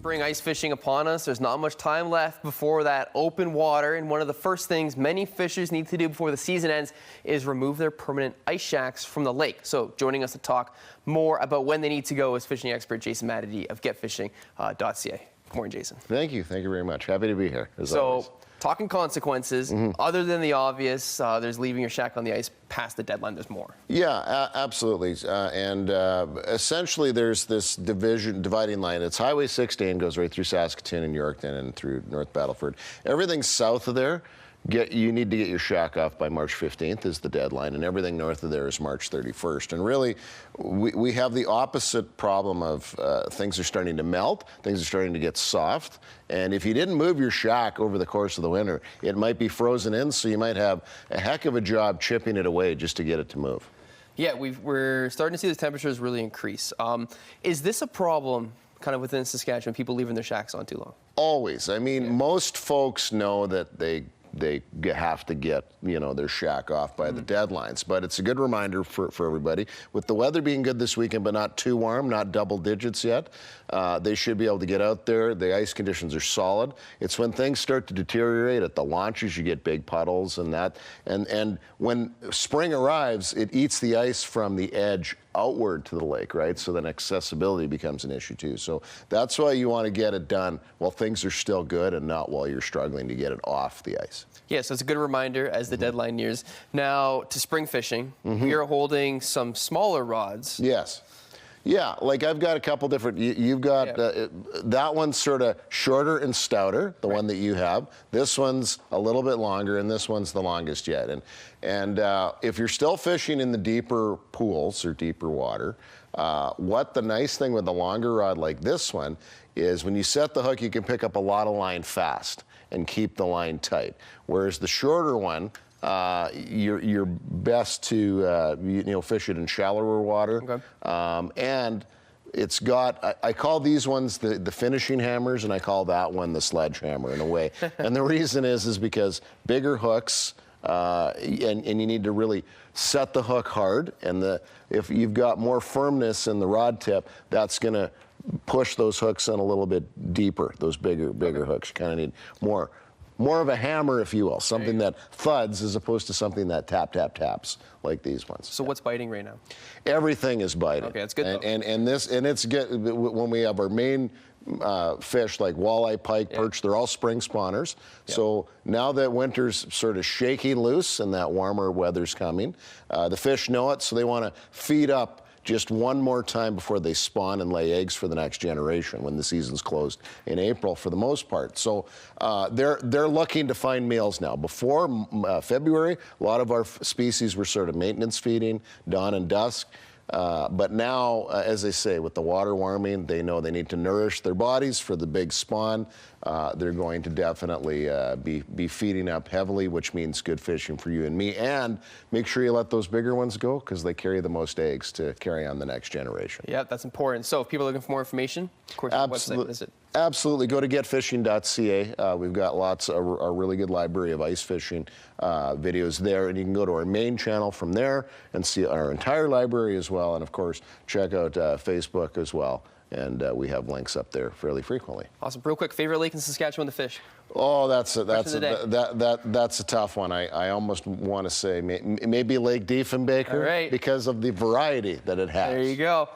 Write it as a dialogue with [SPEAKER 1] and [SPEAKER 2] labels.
[SPEAKER 1] Spring ice fishing upon us. There's not much time left before that open water, and one of the first things many fishers need to do before the season ends is remove their permanent ice shacks from the lake. So joining us to talk more about when they need to go is fishing expert Jason Matity of getfishing.ca. Good morning, Jason.
[SPEAKER 2] Thank you very much. Happy to be here, as always.
[SPEAKER 1] Talking consequences, other than the obvious, there's leaving your shack on the ice past the deadline, there's more.
[SPEAKER 2] Yeah, absolutely. Essentially, there's this dividing line. It's Highway 16, goes right through Saskatoon and Yorkton and through North Battleford. Everything south of there, you need to get your shack off by March 15th is the deadline, and everything north of there is March 31st. And really, we have the opposite problem of things are starting to melt, things are starting to get soft, and if you didn't move your shack over the course of the winter, it might be frozen in, so you might have a heck of a job chipping it away just to get it to move.
[SPEAKER 1] Yeah, we're starting to see the temperatures really increase. Is this a problem kind of within Saskatchewan, people leaving their shacks on too long?
[SPEAKER 2] Always. I mean, most folks know that they have to get, their shack off by the deadlines. But it's a good reminder for everybody. With the weather being good this weekend, but not too warm, not double digits yet, they should be able to get out there. The ice conditions are solid. It's when things start to deteriorate at the launches, you get big puddles and that. And when spring arrives, it eats the ice from the edge outward to the lake, right? So then accessibility becomes an issue too. So that's why you want to get it done while things are still good and not while you're struggling to get it off the ice.
[SPEAKER 1] Yeah, so it's a good reminder as the deadline nears. Now, to spring fishing, we are holding some smaller rods.
[SPEAKER 2] Yes. Yeah, like I've got a couple different, you've got, that one's sort of shorter and stouter, the one that you have. This one's a little bit longer, and this one's the longest yet. And if you're still fishing in the deeper pools or deeper water, what the nice thing with the longer rod like this one is when you set the hook, you can pick up a lot of line fast and keep the line tight. Whereas the shorter one, you're best to fish it in shallower water. Okay. And it's got, I call these ones the finishing hammers, and I call that one the sledgehammer in a way. And the reason is because bigger hooks, and you need to really set the hook hard. And if you've got more firmness in the rod tip, that's going to push those hooks in a little bit deeper. Those bigger hooks. You kind of need more of a hammer, if you will, something that thuds as opposed to something that taps like these ones.
[SPEAKER 1] So what's biting right now?
[SPEAKER 2] Everything is biting.
[SPEAKER 1] Okay, that's good.
[SPEAKER 2] And it's good when we have our main fish like walleye, pike, perch. They're all spring spawners. So now that winter's sort of shaking loose and that warmer weather's coming, the fish know it, so they want to feed up just one more time before they spawn and lay eggs for the next generation when the season's closed in April for the most part. So they're looking to find males now. Before February, a lot of our species were sort of maintenance feeding, dawn and dusk. But now, as I say, with the water warming, they know they need to nourish their bodies for the big spawn. They're going to definitely be feeding up heavily, which means good fishing for you and me. And make sure you let those bigger ones go because they carry the most eggs to carry on the next generation.
[SPEAKER 1] Yeah, that's important. So if people are looking for more information, of course, your website, visit.
[SPEAKER 2] Absolutely. Go to getfishing.ca. We've got a really good library of ice fishing videos there, and you can go to our main channel from there and see our entire library as well. And of course, check out Facebook as well. And we have links up there fairly frequently.
[SPEAKER 1] Awesome. Real quick, favorite lake in Saskatchewan to fish?
[SPEAKER 2] Oh, that's a tough one. I almost want to say maybe Lake Diefenbaker because of the variety that it has.
[SPEAKER 1] There you go.